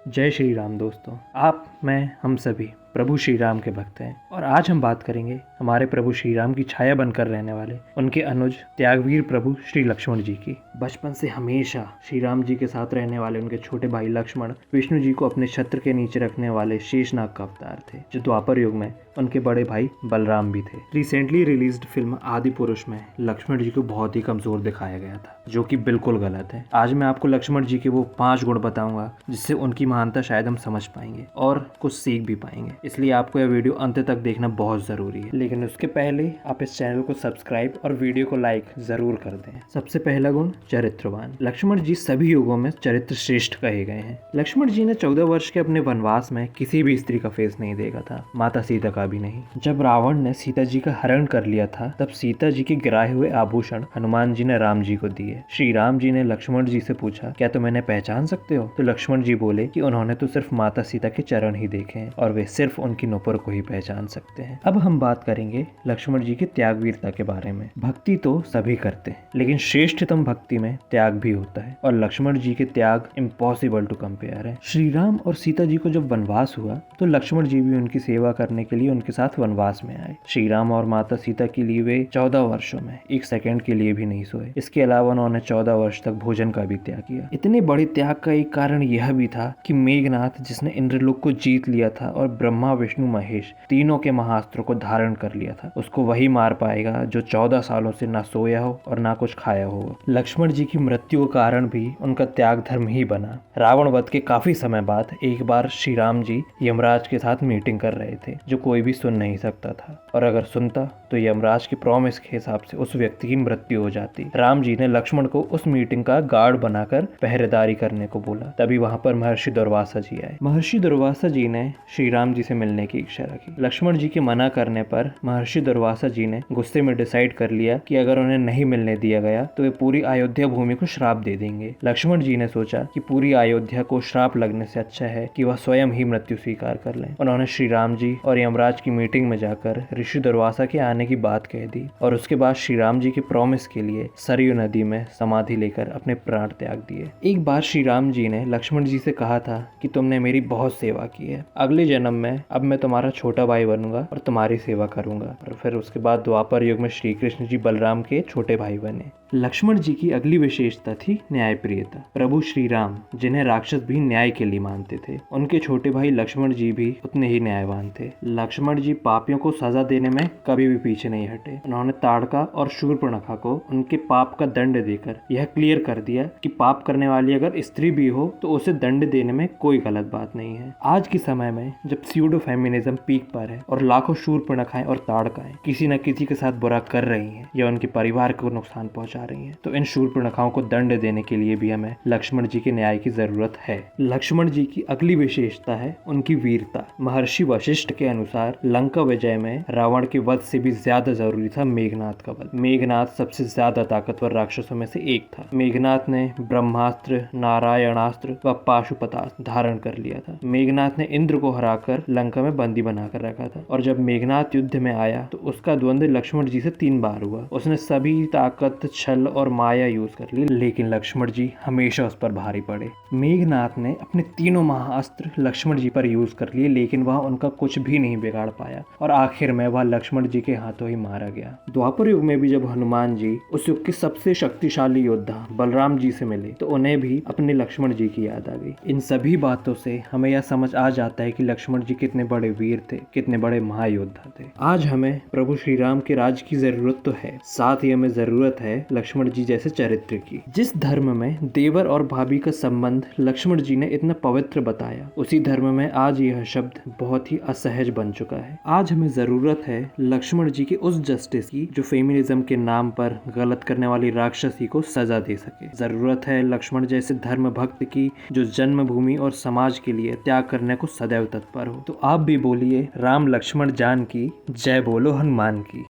जय श्री राम दोस्तों। आप, मैं, हम सभी प्रभु श्री राम के भक्त हैं और आज हम बात करेंगे हमारे प्रभु श्री राम की छाया बनकर रहने वाले उनके अनुज त्यागवीर प्रभु श्री लक्ष्मण जी की। बचपन से हमेशा श्री राम जी के साथ रहने वाले उनके छोटे भाई लक्ष्मण विष्णु जी को अपने छत्र के नीचे रखने वाले शेषनाग का अवतार थे, जो द्वापर युग में उनके बड़े भाई बलराम भी थे। रिसेंटली रिलीज्ड फिल्म आदि पुरुष में लक्ष्मण जी को बहुत ही कमजोर दिखाया गया था, जो कि बिल्कुल गलत है। आज मैं आपको लक्ष्मण जी के वो 5 गुण बताऊंगा जिससे उनकी महानता शायद हम समझ पाएंगे और कुछ सीख भी पाएंगे, इसलिए आपको यह वीडियो अंत तक देखना बहुत जरूरी है। लेकिन उसके पहले आप इस चैनल को सब्सक्राइब और वीडियो को लाइक जरूर कर दें। सबसे पहला गुण, चरित्रवान। लक्ष्मण जी सभी युगों में चरित्र श्रेष्ठ कहे गए हैं। लक्ष्मण जी ने 14 वर्ष के अपने वनवास में किसी भी स्त्री का फेस नहीं देखा था, माता सीता का भी नहीं। जब रावण ने सीता जी का हरण कर लिया था, तब सीता जी के गिराए हुए आभूषण हनुमान जी ने राम जी को दिए। श्री राम जी ने लक्ष्मण जी से पूछा, क्या तुम इन्हें पहचान सकते हो? तो लक्ष्मण जी बोले कि उन्होंने तो सिर्फ माता सीता के चरण ही देखे हैं और वे सिर्फ उनकी नुपुर को ही पहचान सकते हैं। अब हम बात करेंगे लक्ष्मण जी की त्यागवीरता के बारे में। भक्ति तो सभी करते हैं, लेकिन श्रेष्ठतम भक्ति में त्याग भी होता है और लक्ष्मण जी के त्याग इम्पॉसिबल टू कंपेयर है। श्री राम और सीता जी को जब वनवास हुआ तो लक्ष्मण जी भी उनकी सेवा करने के लिए उनके साथ वनवास में आए। श्री राम और माता सीता के लिए वे 14 वर्षों में 1 सेकंड के लिए भी नहीं सोए। इसके अलावा उन्होंने 14 वर्ष तक भोजन का भी त्याग किया। इतने बड़े त्याग का एक कारण यह भी था कि मेघनाथ, जिसने इंद्रलोक को जीत लिया था और ब्रह्मा विष्णु महेश तीनों के महाअस्त्रों को धारण कर लिया था, उसको वही मार पाएगा जो 14 सालों से ना सोया हो और ना कुछ खाया हो। लक्ष्मण जी की मृत्यु का कारण भी उनका त्याग धर्म ही बना। रावण वध के काफी समय बाद एक बार श्री राम जी यमराज के साथ मीटिंग कर रहे थे, जो कोई भी सुन नहीं सकता था, और अगर सुनता तो यमराज की प्रॉमिस के हिसाब से उस व्यक्ति की मृत्यु हो जाती। राम जी ने लक्ष्मण को उस मीटिंग का गार्ड बनाकर पहरेदारी करने को बोला। तभी वहां पर महर्षि दुर्वासा जी आए। महर्षि दुर्वासा जी ने श्री राम जी से मिलने की इच्छा रखी। लक्ष्मण जी के मना करने पर महर्षि दुर्वासा जी ने गुस्से में डिसाइड कर लिया कि अगर उन्हें नहीं मिलने दिया गया तो वे पूरी अयोध्या भूमि को श्राप दे देंगे। लक्ष्मण जी ने सोचा कि पूरी अयोध्या को श्राप लगने से अच्छा है कि वह स्वयं ही मृत्यु स्वीकार कर लें। उन्होंने श्री राम जी और यमराज की मीटिंग में जाकर ऋषि दुर्वासा के आने की बात कह दी और उसके बाद श्री राम जी के प्रॉमिस के लिए सरयू नदी में समाधि लेकर अपने प्राण त्याग दिए। एक बार श्री राम जी ने लक्ष्मण जी से कहा था कि तुमने मेरी बहुत सेवा की है, अगले जन्म में अब मैं तुम्हारा छोटा भाई बनूंगा और तुम्हारी सेवा करूंगा। और फिर उसके बाद द्वापर युग में श्री कृष्ण जी बलराम के छोटे भाई बने। लक्ष्मण जी की अगली विशेषता थी न्यायप्रियता। प्रभु श्री राम, जिन्हें राक्षस भी न्याय के लिए मानते थे, उनके छोटे भाई लक्ष्मण जी भी उतने ही न्यायवान थे। लक्ष्मण जी पापियों को सजा देने में कभी भी पीछे नहीं हटे। उन्होंने ताड़का और शूर्पणखा को उनके पाप का दंड देकर यह क्लियर कर दिया कि पाप करने वाली अगर स्त्री भी हो तो उसे दंड देने में कोई गलत बात नहीं है। आज के समय में जब स्यूडो फेमिनिज्म पीक पर है और लाखों शूर्पणखाएं और ताड़काएं किसी न किसी के साथ बुरा कर रही हैं या उनके परिवार को नुकसान पहुंचा रही हैं, तो इन शूर्पणखाओं को दंड देने के लिए भी हमें लक्ष्मण जी के न्याय की जरूरत है। लक्ष्मण जी की अगली विशेषता है उनकी वीरता। महर्षि वशिष्ठ के अनुसार लंका विजय में रावण के वध से भी ज्यादा जरूरी था मेघनाथ का वध। मेघनाथ सबसे ज्यादा ताकतवर राक्षसों में से एक था। मेघनाथ ने ब्रह्मास्त्र, नारायणास्त्र व पाशुपतास्त्र धारण कर लिया था। मेघनाथ ने इंद्र को हराकर लंका में बंदी बनाकर रखा था और जब मेघनाथ युद्ध में आया तो उसका द्वंद्व लक्ष्मण जी से 3 बार हुआ। उसने सभी ताकत, छल और माया यूज कर ली, लेकिन लक्ष्मण जी हमेशा उस पर भारी पड़े। मेघनाथ ने अपने तीनों महाअस्त्र लक्ष्मण जी पर यूज कर लिए, लेकिन वह उनका कुछ भी नहीं बिगाड़ पाया और आखिर में वह लक्ष्मण जी के हाथों ही मारा गया। द्वापर युग में भी जब हनुमान जी उस युग के सबसे शक्तिशाली योद्धा बलराम जी से मिले तो उन्हें भी अपने लक्ष्मण जी की याद आ गई। इन सभी बातों से हमें यह समझ आ जाता है कि लक्ष्मण जी कितने बड़े वीर थे, कितने बड़े महायोद्धा थे। आज हमें प्रभु श्री राम के राज की जरूरत तो है, साथ ही हमें जरूरत है लक्ष्मण जी जैसे चरित्र की। जिस धर्म में देवर और भाभी का संबंध लक्ष्मण जी ने इतना पवित्र बताया, उसी धर्म में आज यह शब्द बहुत ही असहज बन चुका है। आज हमें जरूरत है लक्ष्मण जी के उस जस्टिस की जो फेमिनिज्म के नाम पर गलत करने वाली राक्षसी को सजा दे सके। जरूरत है लक्ष्मण जैसे धर्म भक्त की जो जन्मभूमि और समाज के लिए त्याग करने को सदैव तत्पर हो। तो आप भी बोलिए, राम लक्ष्मण जान की, जय बोलो हनुमान की।